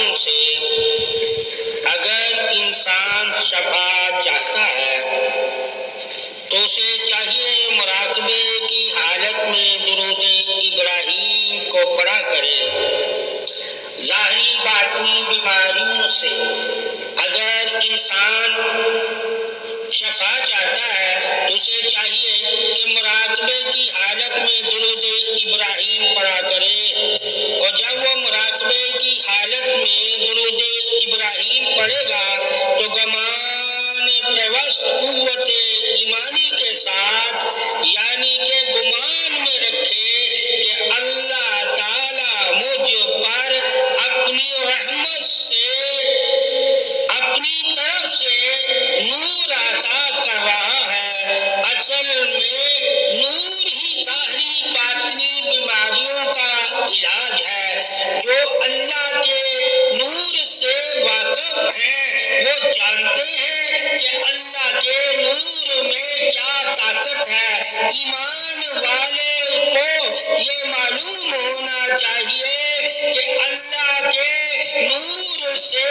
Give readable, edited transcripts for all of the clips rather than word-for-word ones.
بیماریوں سے اگر انسان شفا چاہتا ہے تو اسے چاہیے مراقبے کی حالت میں درود ابراہیم کو پڑھا کرے۔ ظاہری باطنی بیماریوں سے اگر انسان شفا چاہتا ہے تو اسے چاہیے کہ مراقبے کی حالت میں درود ابراہیم پڑھا کرے، اور جب وہ مراقبے کی حالت میں درود ابراہیم پڑھے گا تو گمان پیوست قوت ایمانی کے ساتھ، یعنی کہ گمان میں رکھے کہ اللہ تعالیٰ مجھ پر اپنی رحمت سے اپنی طرف سے نور عطا کر رہا ہے۔ اصل میں نور ہی ظاہری باطنی بیماریوں کا علاج ہے۔ جو اللہ کے نور سے واقف ہیں وہ جانتے ہیں کہ اللہ کے نور میں کیا طاقت ہے۔ ایمان والے کو یہ معلوم ہونا چاہیے کہ اللہ کے نور سے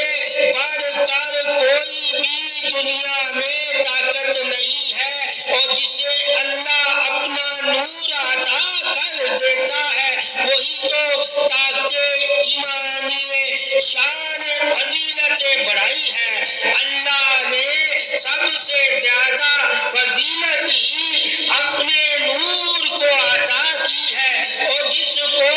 بڑھ کر کوئی بھی دنیا میں طاقت نہیں ہے، اور جسے اللہ اپنا نور عطا کر دیتا ہے وہی تو طاقت ایمانی شان فضیلت بڑائی ہے۔ اللہ نے سب سے زیادہ فضیلت ہی اپنے نور کو عطا کی ہے، اور جس کو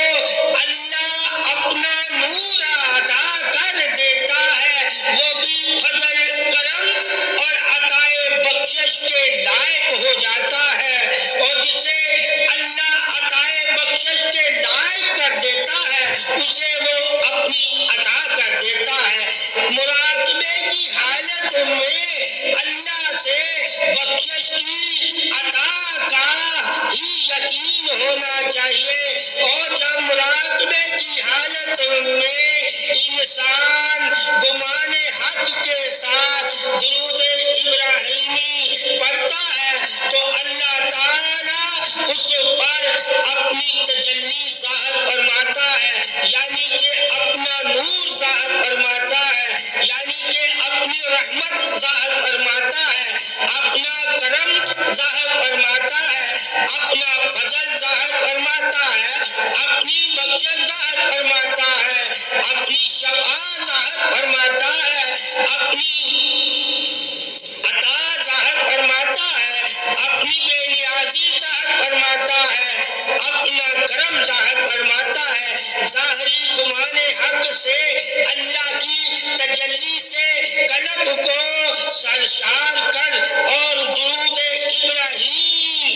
اللہ اپنا نور عطا کر دیتا ہے وہ بھی فضل کرم اور عطائے بخشش کے لائق ہو جاتا ہے، اور جسے اللہ عطائے بخشش کے لائق کر دیتا ہے اسے وہ اپنی عطا کر دیتا ہے۔ مراقبے کی حالت میں اللہ سے بخشش کی عطا کا ہی یقین ہونا چاہیے، اور جب مراقبے کی حالت میں انسان گمان حق کے ساتھ درود ابراہیمی پڑھتا ہے تو اللہ تعالیٰ اس پر اپنی تجلی ظاہر فرماتا ہے، یعنی کہ اپنا نور ظاہر فرماتا ہے، یعنی کہ اپنی رحمت ظاہر فرماتا ہے، اپنا کرم ظاہر فرماتا ہے، اپنا فضل ظاہر فرماتا ہے، اپنی بخشش ظاہر فرماتا ہے، اپنی شفاعت ظاہر فرماتا ہے، اپنی عطا ظاہر فرماتا ہے، اپنی بے نیازی ظاہر فرماتا ہے، اپنا کرم ظاہر فرماتا ہے۔ ظاہری گمان حق سے اللہ کی تجلی سے قلب کو سرشار کر اور درود ابراہیم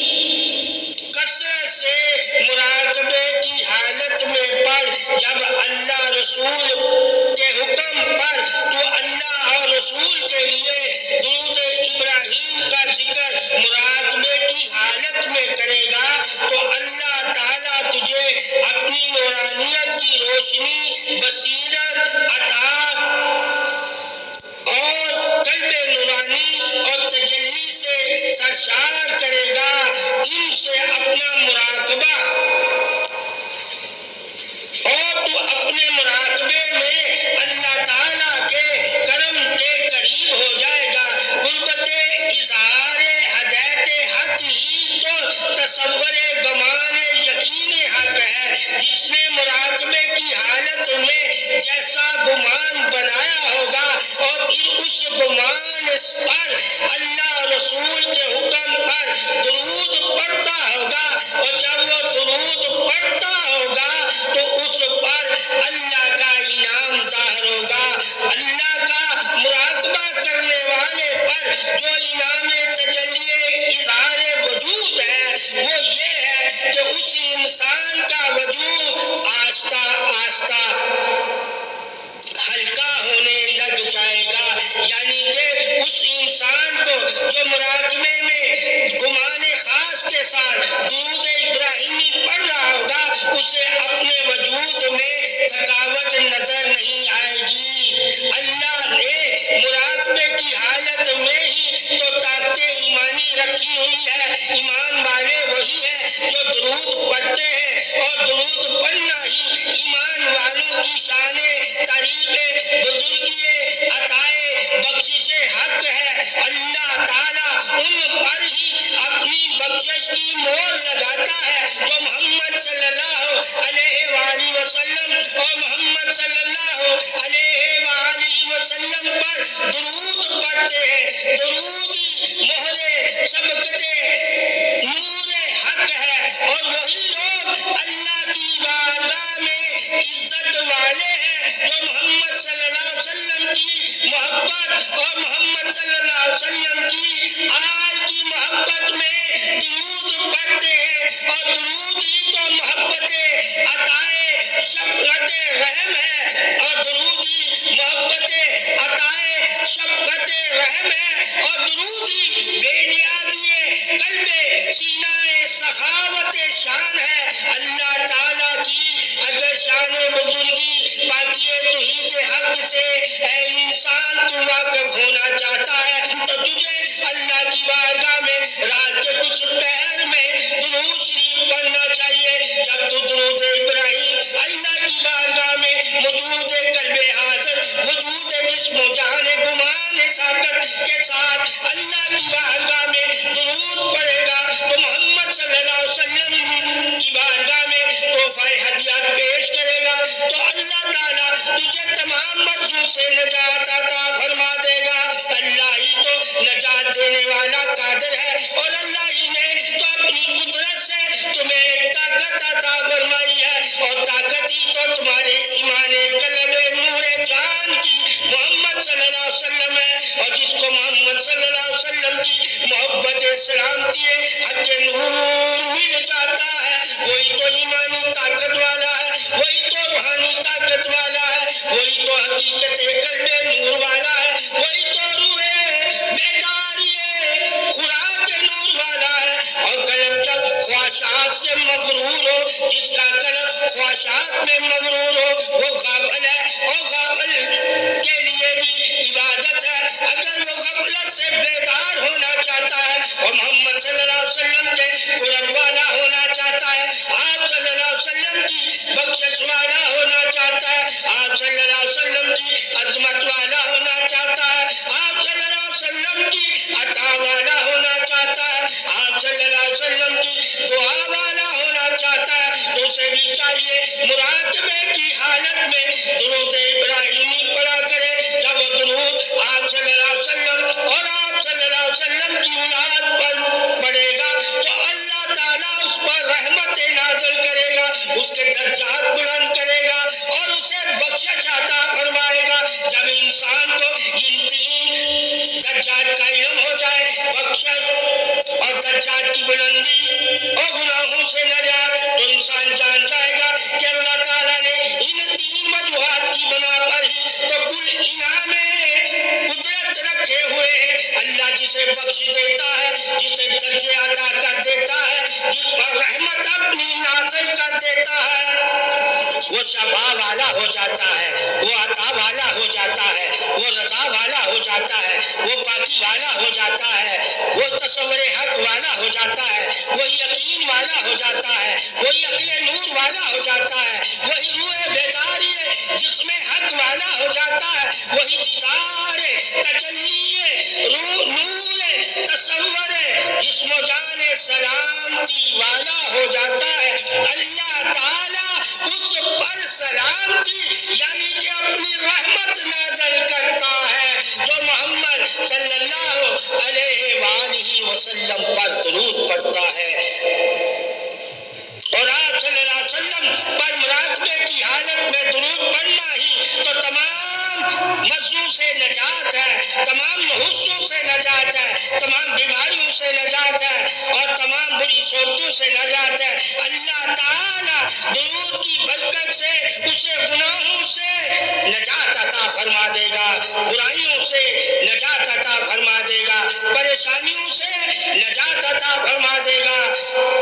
کثرت سے مراقبے کی حالت میں پڑھ۔ جب اللہ رسول کے حکم پر تو اللہ اور رسول کے لیے درود ابراہیم کا ذکر مراقبے کی حالت میں کرے گا تو اللہ تعالیٰ تجھے اپنی نورانیت کی روشنی، بصیرت عطا اور قلب نورانی اور تجلی سے سرشار کرے گا۔ ان سے اپنا مراقبہ، اور تو اپنے مراقبے میں اللہ تعالیٰ کے کرم کے قریب ہو جائے گا۔ قربت اظہار ہدایت حق ہی تو تصور گمان یقین حق ہے۔ جس نے مراقبے کی حالت میں جیسا گمان بنایا ہوگا اور پھر اس گمان پر اللہ رسول کے حکم پر درود پڑھتا ہوگا، اور جب وہ درود پڑھتا ہوگا تو اس پر اللہ کا انعام ظاہر ہوگا۔ اللہ کا مراقبہ کرنے والے پر جو انعام تجلی اظہار وجود ہے وہ یہ ہے کہ اس انسان کا وجود آہستہ آہستہ ہلکا ہونے لگ جائے گا، یعنی کہ اس انسان کو جو مراقبے میں گمان خاص کے ساتھ درود ابراہیمی پڑھ رہا ہوگا اسے اپنے وجود میں تھکاوٹ نظر نہیں آئے گی۔ اللہ نے مراقبے کی حالت میں ہی تو طاقت ایمانی رکھی ہوئی ہے۔ ایمان والے وہی ہیں جو درود پڑھتے ہیں وہی لوگ اللہ کی بارگاہ میں عزت والے ہیں جو محمد صلی اللہ علیہ وسلم کی محبت اور محمد صلی اللہ علیہ وسلم کی آل کی محبت میں درود پڑھتے ہیں، اور درود ہی تو محبت عطائے شفقت رحم ہے، اور درود ہی محبت عطائے شفقت رحم ہے، اور درود ہی بے نیازی قلب سینہ سخاوت شان ہے۔ اللہ تعالیٰ کی اگر شان بزرگی باقی توحید حق سے اے انسان تو واقف ہونا چاہتا ہے تو تجھے اللہ کی بارگاہ میں رات کے کچھ پہر میں درود شریف پڑھنا چاہیے۔ جب تو درود ابراہیم اللہ کی بارگاہ میں وجود قلب حاضر، وجود جسم و جان گمان ساکت کے ساتھ اللہ کی بارگاہ میں درود پڑھے گا تو محمد صلی اللہ علیہ وسلم کی بارگاہ میں تحفہ ہدیہ پیش کرے گا تو اللہ تعالیٰ تجھے تمام مرضوں سے نجات عطا فرما دے گا۔ اللہ ہی تو نجات دینے والا قادر ہے، اور اللہ ہی نے تو اپنی قدرت سے تمہیں طاقت عطا فرمائی ہے، اور طاقت ہی تو تمہارے ایمان قلب نور جان کی محمد صلی اللہ علیہ وسلم ہے، اور جس کو محمد صلی اللہ علیہ وسلم کی محبت سلامتی حق نور مل جاتا ہے، وہی تو ایمانی طاقت والا ہے، وہی تو روحانی طاقت والا ہے، وہی تو حقیقت قلب نور والا ہے، وہی تو روح بیداری خوراک نور والا ہے۔ اور قلب جب خواہشات سے مغرور ہو، جس کا قلب خواہشات میں مغرور ہو وہ غافل ہے، اور غافل کے لیے بھی عبادت ہے۔ اگر وہ غفلت سے بیدار ہونا چاہتا ہے اور محمد صلی اللہ علیہ وسلم کے قرب والا ہونا چاہتا ہے، آپ صلی اللہ علیہ وسلم کی بخشش والا ہونا چاہتا ہے، آپ صلی اللہ علیہ وسلم کی عظمت والا ہونا چاہتا ہے، آپ صلی اللہ علیہ وسلم کی عطا والا ہونا چاہتا ہے، آپ صلی اللہ علیہ وسلم کی دعا والا ہونا چاہتا ہے، تو اسے بھی چاہیے مراقبے کی حالت میں درود ابراہیمی پڑھا کرے۔ جب وہ درود آپ صلی اللہ علیہ وسلم اور آپ صلی اللہ علیہ وسلم کی اولاد پر پڑھے گا تو اللہ تعالیٰ اس پر رحمت نازل کرے گا، اس کے درجات بلند کرے گا، اور اسے بخشش عطا فرمائے گا۔ جب انسان کو ان تین درجات کا علم ہو جائے، بخشش اور درجات کی بلندی اور گناہوں سے نجات، تو انسان جان جائے گا کہ اللہ تعالیٰ نے ان تین وجوہات کی بنا پر ہی تو کل انعام قدرت رکھے ہوئے ہیں۔ اللہ جسے بخش دیتا ہے، جسے درجے عطا کر دیتا ہے، جس پر رحمت اپنی نازل کر دیتا ہے، وہ شفا والا ہو جاتا ہے، وہ عطا والا ہو جاتا ہے، وہ رضا والا ہو جاتا ہے، وہ پاکی والا ہو جاتا ہے، وہ تصور حق والا ہو جاتا ہے، وہی یقین والا ہو جاتا ہے، وہی عقل نور والا ہو جاتا ہے، وہی روح بیداری جس میں حق والا ہو جاتا ہے، وہی دیدار تجلی روح نور تصور جسم و جان سلامتی والا ہو جاتا ہے۔ اللہ تعالیٰ اس پر سلامتی یعنی کہ اپنی رحمت نازل کرتا ہے جو محمد صلی اللہ علیہ وآلہ وسلم پر درود پڑھتا ہے، اور آپ صلی اللہ علیہ وسلم پر مراقبے کی حالت میں درود پڑھنا ہی تو تمام مرضوں سے نجات ہے، تمام نحوسوں سے نجات ہے، تمام بیماریوں سے نجات ہے، اور تمام بری صورتوں سے نجات ہے۔ اللہ تعالیٰ درود کی برکت سے اسے گناہوں سے نجات عطا فرما دے گا، برائیوں سے نجات عطا فرما دے گا، پریشانیوں سے نجات عطا فرما دے گا،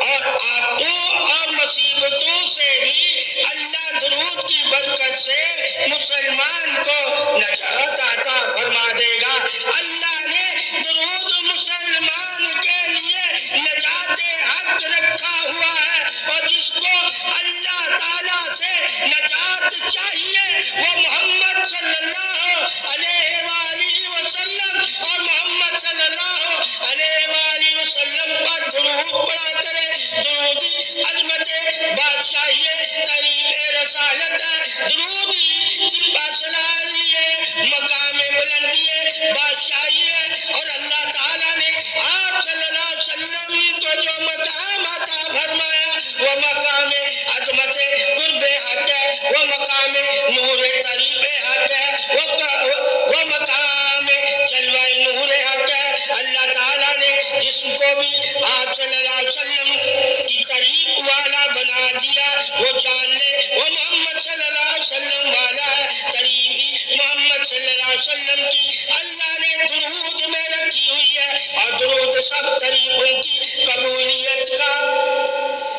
اور آفتوں اور مصیبتوں سے بھی اللہ درود کی برکت سے مسلمان کو نجات عطا فرما دے گا۔ اللہ نے درود مسلمان کے لیے نجات حق رکھا ہوا ہے، اور جس کو اللہ تعالیٰ سے نجات چاہیے وہ محمد صلی اللہ علیہ وآلہ وسلم اور محمد صلی اللہ علیہ وآلہ وسلم پر درود پڑھا کرے۔ درود عظمت بادشاہی قریب رسالت ہے، درود سپہ سلالی ہے، مقام بلندی بادشاہی ہے، اور اللہ تعالیٰ نے آپ صلی اللہ علیہ وسلم کو جو مقام عطا فرمایا جان لے وہ محمد صلی اللہ علیہ وسلم والا ہے۔ تعریف ہی محمد صلی اللہ علیہ وسلم کی اللہ نے درود میں رکھی ہوئی ہے، اور درود سب طریقوں کی قبولیت کا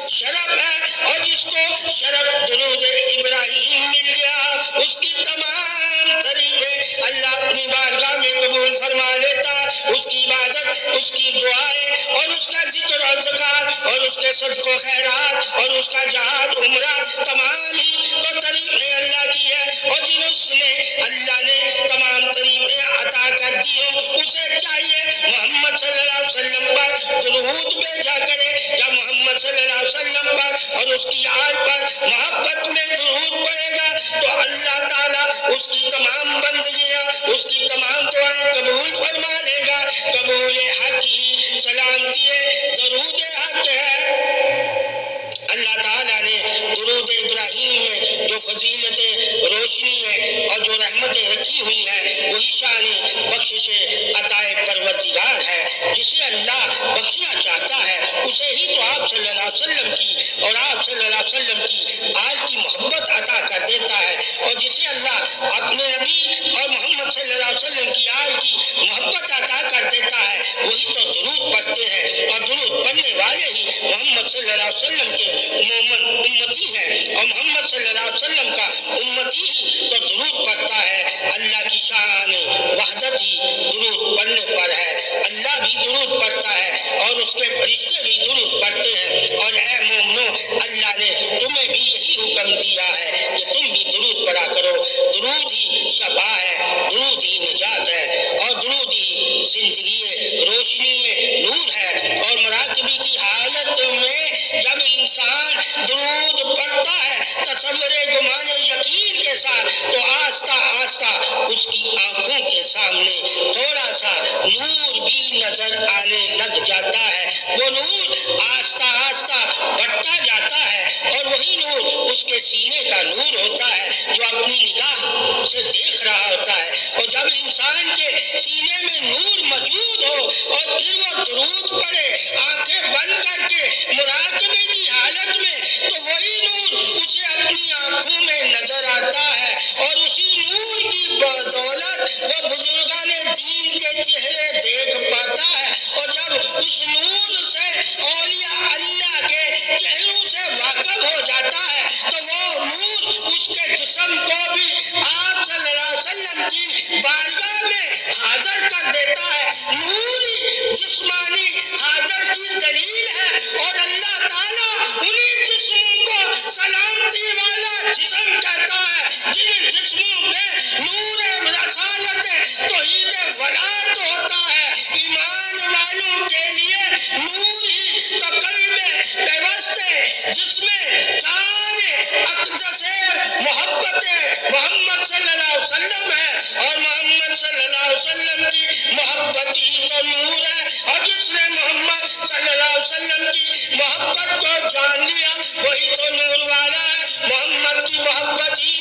شرف ہے، اور جس کو شرف درود ابراہیم مل گیا اس کی تمام طریقے اللہ اپنی بارگاہ میں قبول فرما لیتا ہے۔ اس کی عبادت، اس کی دعائیں اور اس کا ذکر اور زکات اور اس کے صدق و خیرات اور اس کا جہاد عمرہ تمام ہی تو طریقے اللہ کی ہے، اور جن اس نے اللہ نے تمام طریقے عطا کر دی ہوں اسے چاہیے محمد صلی اللہ علیہ وسلم پر درود بھیجا کرے۔ جب محمد صلی اللہ علیہ وسلم پر اور اس کی آل پر محبت میں درود پڑے گا تو اللہ تعالیٰ اس کی تمام بندگیاں، اس کی تمام دعائیں قبول فرما لے گا۔ قبول حق ہی سلامتی ہے، درود حق ہے۔ اللہ تعالیٰ نے درود ابراہیم میں جو فضیلت روشنی ہے اور جو رحمتیں رکھی ہوئی ہیں وہی شان بخشش عطائے پروردگار ہے۔ جسے اللہ بخشنا چاہتا ہے اسے ہی تو آپ صلی اللہ علیہ وسلم کی اور آپ صلی اللہ علیہ وسلم کی آل کی محبت عطا کر دیتا ہے، اور جسے اللہ اپنے نبی اور محمد صلی اللہ علیہ وسلم کی آل کی محبت عطا کر دیتا ہے وہی تو درود پڑھتے ہیں، اور درود پڑھنے والے ہی محمد صلی اللہ علیہ وسلم کے امتی ہیں، اور محمد صلی اللہ علیہ وسلم کا امتی ہی تو درود پڑھتا ہے۔ اللہ کی شان وحدت ہی درود پڑھنے پر ہے۔ اللہ بھی درود پڑھتا ہے اور اس کے فرشتے بھی درود پڑھتے ہیں، اور اے مومنو اللہ نے تمہیں بھی یہی حکم دیا ہے کہ تم بھی درود پڑھا کرو۔ درود ہی شفا ہے، درود ہی نجات ہے، اور درود ہی زندگی ہے، روشنی ہے، نور ہے۔ اور مراقبے کی حالت میں جب انسان درود پڑھتا ہے تصور گمان یقین کے ساتھ تو آہستہ آہستہ اس کی آنکھوں کے سامنے تھوڑا سا نور بھی نظر آنے لگ جاتا ہے۔ وہ نور آہستہ آہستہ بڑھتا جاتا ہے، اور وہی نور اس کے سینے کا نور ہوتا ہے جو اپنی نگاہ سے دیکھ رہا ہوتا ہے۔ اور جب انسان کے سینے میں نور موجود ہو اور پھر وہ درود پڑھے آنکھیں بند کر کے مراقبے کی حالت میں، تو وہی نور اسے اپنی آنکھوں میں نظر آتا ہے، اور اسی نور کی بدولت وہ بزرگان دین کے چہرے دیکھ پاتا ہے۔ اور جب اس نور سے اولیاء اللہ کے چہروں سے واقف ہو جاتا ہے تو وہ نور اس کے جسم کو بھی آپ صلی اللہ علیہ وسلم کی بارگاہ میں حاضر کر دیتا ہے۔ نور ہی جسمانی حاضر کی دلیل ہے، اور اللہ تعالیٰ انہیں جسموں کو سلامتی والا جسم کہتا ہے جن جسموں میں نور رسالت توحید ولایت ہوتا ہے۔ ایمان والوں کے لیے نور ہی تو قلب پیوست ہے جس میں جان اقدس محبت محمد صلی اللہ علیہ وسلم ہے، اور محمد صلی اللہ علیہ وسلم کی محبت ہی تو نور ہے، اور جس نے محمد صلی اللہ علیہ وسلم کی محبت کو جان لیا وہی تو نور والا ہے۔ محمد کی محبت ہی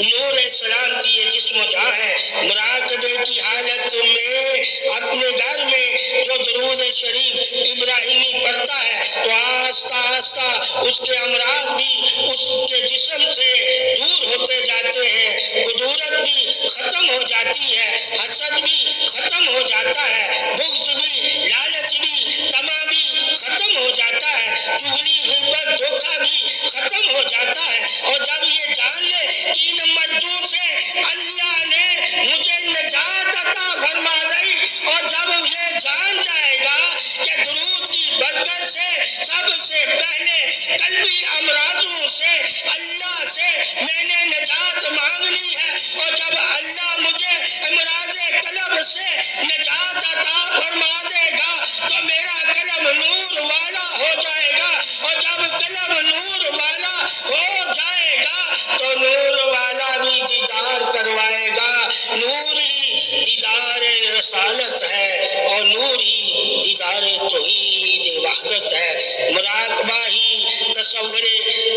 نور سلامتی ہے جسم و جاں ہے۔ مراقبے کی حالت میں اپنے گھر میں جو درود شریف ابراہیمی پڑھتا ہے تو آہستہ آہستہ اس کے امراض بھی اس کے جسم سے دور ہوتے جاتے ہیں، قدورت بھی ختم ہو جاتی ہے، حسد بھی ختم ہو جاتا ہے، بغض بھی، لالچ بھی، طمع بھی ختم ہو جاتا ہے، چغلی غیبت دھوکہ بھی ختم ہو جاتا ہے۔ اور جب یہ جان لے کہ ان مرضوں سے اللہ نے مجھے نجات عطا فرما دی، اور جب یہ جان جائے گا کہ درود کی برکت سے سب سے پہلے قلبی امراضوں سے اللہ سے میں نے نجات مانگنی ہے، اور جب اللہ مجھے امراض قلب سے نجات عطا فرما دے گا تو میرا قلب نور والا ہو جائے گا، اور جب قلب نور والا ہو جائے گا تو نور والا بھی دیدار کروائے گا۔ نور ہی دیدار رسالت ہے، اور نور ہی دیدار توحید وحدت ہے۔ مراقبہ ہی تصور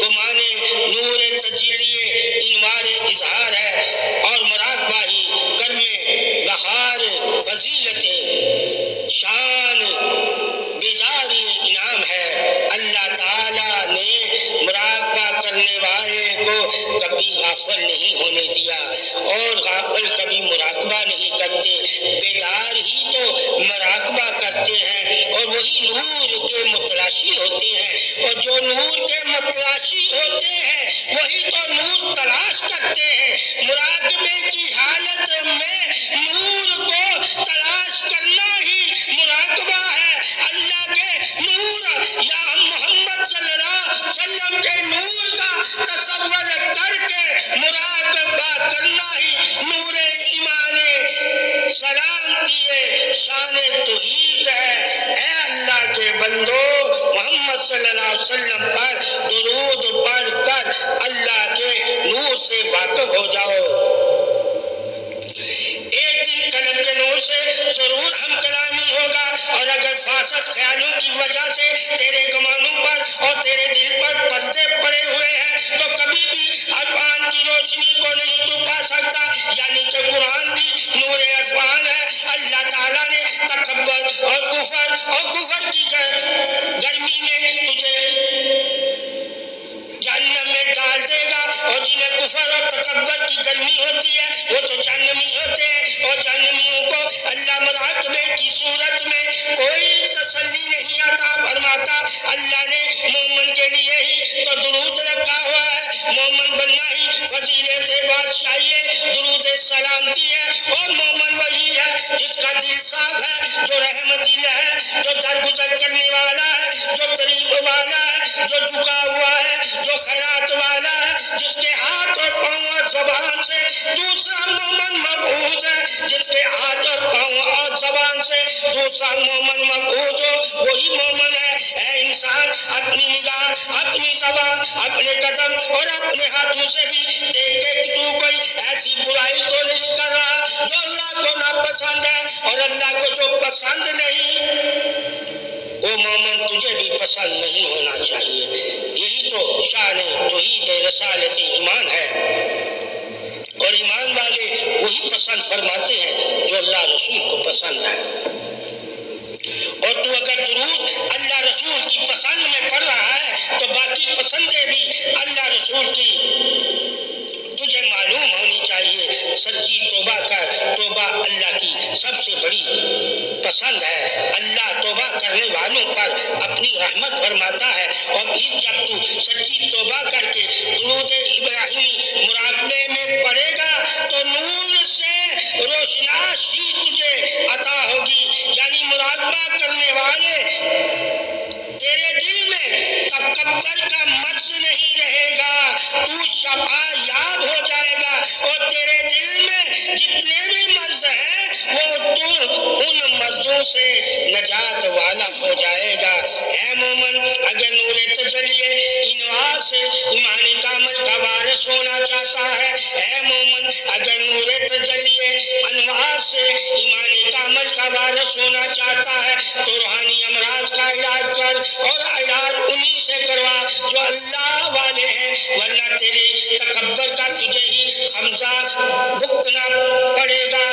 گمان نور تجلی انوار اظہار ہے، اور مراقبہ ہی کرم بہار فضیلت شان بیداری انعام ہے۔ اللہ تعالیٰ نے کبھی غافل نہیں ہونے دیا، اور غافل کبھی مراقبہ نہیں کرتے، بیدار ہی تو مراقبہ کرتے ہیں، اور وہی نور کے متلاشی ہوتے ہیں، اور جو نور کے متلاشی ہوتے ہیں وہی تو نور تلاش کرتے ہیں۔ مراقبے کی حالت میں نور کو تلاش کرنا ہی مراقبہ ہے۔ اللہ کے نور یا محمد صلی اللہ علیہ وسلم کے نور کا تصور کر کے مراقبہ کرنا ہی نور ایمان سلامتی شان توحید ہے۔ اے اللہ کے بندو، محمد صلی اللہ علیہ وسلم پر درود پڑھ کر اللہ کے نور سے واقف ہو جاؤ۔ ایک دن قلب کے نور سے ضرور ہم کلامی ہوگا، اور اگر فاسد خیالوں کی وجہ سے تیرے گمانوں پر اور تیرے دل پر پردے پڑے ہوئے ہیں تو کبھی بھی عرفان کی روشنی کو نہیں تو پا سکتا، یعنی کہ قرآن بھی نور عرفان ہے۔ اللہ تعالیٰ نے تکبر اور کفر کی گرمی میں تجھے جہنم میں ڈال دے گا، اور جنہیں کفر اور تکبر کی گرمی ہوتی ہے وہ تو جہنمی ہوتے ہیں، اور جہنمیوں کو اللہ مراقبے کی صورت میں کوئی تسلی نہیں عطا فرماتا۔ اللہ نے مومن کے لیے ہی تو درود رکھا ہوا ہے، مومن بننا ہی فضیلت بادشاہی ہے، درود سلامتی ہے، اور مومن وہی ہے جس کا دل صاف ہے، جو رحم دل ہے، جو درگزر کرنے والا ہے، جو قریب والا ہے، جو جھکا ہوا ہے، جو خیرات والا ہے، جس کے ہاتھ اور پاؤں اور زبان سے دوسرا مومن محفوظ ہے، جس کے ہاتھ اور پاؤں اور زبان سے دوسرا مومن محفوظ ہو، وہی مومن ہے۔ اے انسان، اپنی نگاہ، اپنی زبان، اپنے قدم اور اپنے ہاتھوں سے بھی دیکھ کے کہ تو کوئی ایسی برائی تو نہیں کر رہا جو اللہ کو ناپسند ہے، اور اللہ کو جو پسند نہیں وہ مومن تجھے بھی پسند نہیں ہونا چاہیے۔ یہی تو شان توحید رسالت ایمان ہے، اور ایمان والے وہی پسند فرماتے ہیں جو اللہ رسول کو پسند ہے۔ اور تو اگر درود اللہ رسول کی پسند میں پڑھ رہا ہے تو باقی پسندیں بھی اللہ رسول کی تجھے معلوم ہونی چاہیے۔ سچی توبہ کر، توبہ اللہ کی سب سے بڑی پسند ہے۔ اللہ توبہ کرنے والوں پر اپنی رحمت فرماتا ہے، اور پھر جب تو سچی توبہ کر کے درود ابراہیمی مراقبے میں پڑھے گا تو نور سے روشناشی تجھے عطا ہوگی، یعنی مراقبہ کرنے والے تیرے دل میں تکبر کا مرض نہیں رہے گا، تو شفا یاب ہو جائے گا، اور تیرے دل میں جتنے بھی مرض ہیں وہ تو ان مرضوں سے نجات والا ہو جائے گا۔ اے مومن، اگر نور تجلی انوار سے ایمان کامل کا وارث ہونا چاہتا ہے، اے مومن اگر نور تجلی انوار سے ایمان کامل کا وارث ہونا چاہتا ہے تو روحانی امراض کا علاج کر، اور علاج انہی سے کروا جو اللہ والے ہیں، ورنہ تیرے تکبر کا تجھے ہی خمزہ بھگتنا پڑے گا،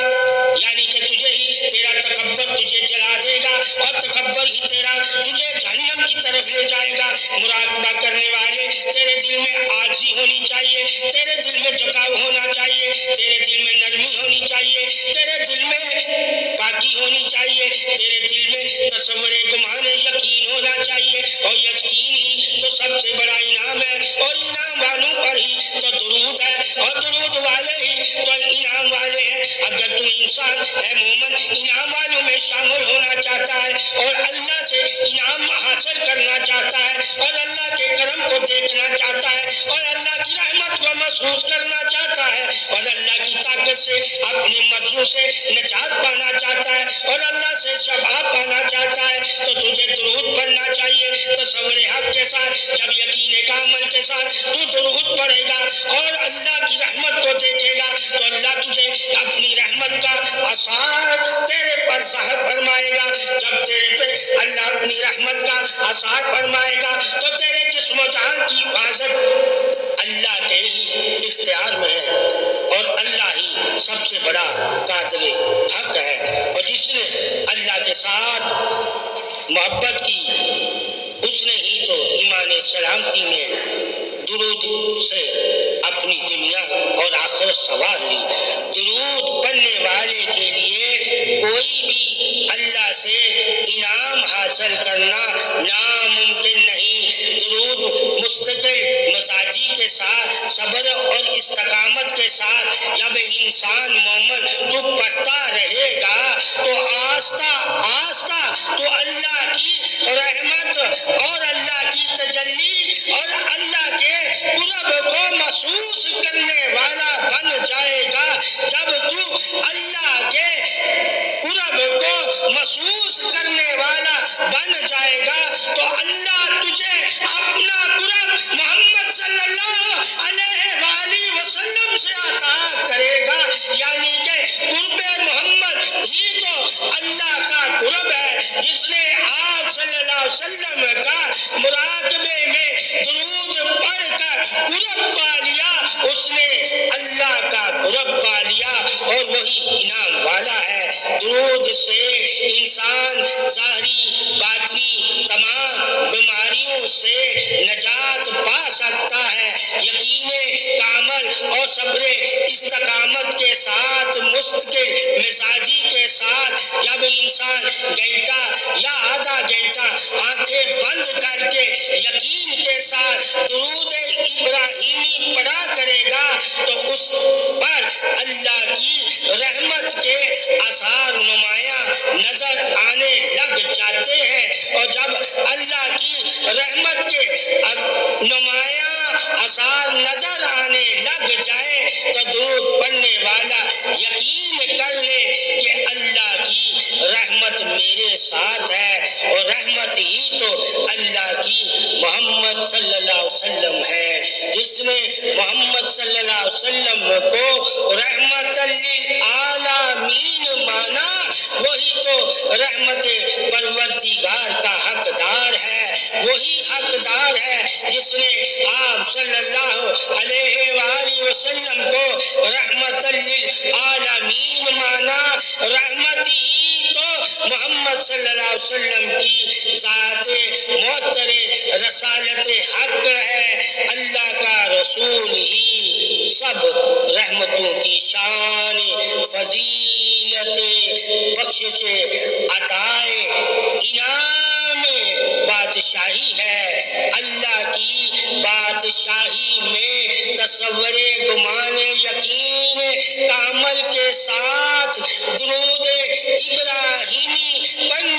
یعنی کہ تجھے ہی تیرا تکبر تجھے جلا دے گا، اور تکبر ہی تیرا تجھے جہنم کی طرف لے جائے گا۔ مراقبہ کرنے والے تیرے دل میں عاجزی ہونی چاہیے، تیرے دل میں جھکاؤ ہونا چاہیے، تیرے دل میں نرمی ہونی چاہیے، تیرے دل میں پاکی ہونی چاہیے، تیرے دل میں تصور گمان یقین ہونا چاہیے، اور یقین ہی تو سب سے بڑا انعام ہے، اور انعام والوں پر ہی تو درود ہے، اور درود والے ہی تو انعام والے ہیں۔ اگر تو انسان اے مومن انعام والوں میں شامل ہونا چاہتا ہے، اور اللہ سے انعام حاصل کرنا چاہتا ہے، اور اللہ کے کرم کو دیکھنا چاہتا ہے، اور اللہ کی رحمت کو محسوس کرنا چاہتا ہے، اور اللہ کی طاقت سے اپنی مرضوں سے نجات پانا چاہتا ہے، اور اللہ سے شفا پانا چاہتا ہے، تو تجھے درود پڑھنا چاہیے۔ تصور حق کے ساتھ جب یقین کامل کے ساتھ تو درود پڑھے گا اور اللہ کی رحمت کو دیکھے گا تو اللہ تجھے اپنی رحمت کا اثر تیرے پر ظاہر فرمائے گا۔ جب تیرے پہ اللہ اپنی رحمت کا اثر فرمائے گا تو تیرے جسم و جان کی حفاظت اللہ کے ہی اختیار میں ہے، اور اللہ ہی سب سے بڑا قادر حق ہے، اور جس نے اللہ کے ساتھ محبت کی اس نے ہی تو ایمان سلامتی میں درود سے اپنی دنیا اور آخرت سنوار لی۔ درود پڑھنے والے کے لیے کوئی بھی اللہ سے انعام حاصل کرنا ناممکن نہیں۔ درود مستقل مزاجی کے ساتھ، صبر اور استقامت کے ساتھ جب انسان مومن تو پڑھتا رہے گا تو آہستہ آہستہ تو اللہ کی رحمت اور اللہ کی تجلی اور اللہ کے قرب کو محسوس کرنے والا بن جائے گا۔ جب تو اللہ کے قرب کو محسوس کرنے والا بن جائے گا تو اللہ تجھے اپنا قرب محمد صلی اللہ علیہ وآلہ وسلم سے عطا کرے گا۔ یعنی کہ قرب محمد ہی تو اللہ کا قرب ہے۔ جس نے آپ صلی اللہ علیہ وسلم کا مراقبے میں درود پڑھ کر قرب پا لیا، اس نے اللہ کا قرب پا لیا اور وہی انعام والا ہے۔ درود سے انسان ظاہری باطنی تمام بیماریوں سے نجات پا سکتا ہے۔ یقین کامل اور صبر استقامت کے ساتھ، مستقل مزاجی کے ساتھ جب انسان گھنٹہ یا آدھا گھنٹہ آنکھیں بند کر کے یقین کے ساتھ درود ابراہیمی پڑھا کرے گا تو اس پر اللہ کی رحمت کے آثار نمایاں نظر آنے لگ جاتے ہیں۔ اور جب اللہ کی رحمت کے نمایاں آثار نظر آنے لگ جائیں تو درود پڑھنے والا یقین کر لے کہ اللہ کی رحمت میرے ساتھ ہے، اور رحمت ہی تو اللہ کی محمد صلی اللہ علیہ وسلم ہے۔ جس نے محمد صلی اللہ علیہ وسلم کو رحمت للعالمین مانا وہی تو رحمت پروردگار کا حقدار ہے۔ وہی حقدار ہے جس نے آپ صلی اللہ علیہ وآلہ وسلم کو رحمت للعالمین مانا۔ رحمت ہی تو محمد صلی اللہ علیہ وسلم کی ذات معطر رسالت حق ہے۔ اللہ کا رسول ہی سب رحمتوں کی شان، فضیلت، بخشش، عطائے، انعام، بادشاہی ہے۔ اللہ کی بادشاہی میں تصور گمان یقین کامل کے ساتھ درود ابراہیمی پڑھنے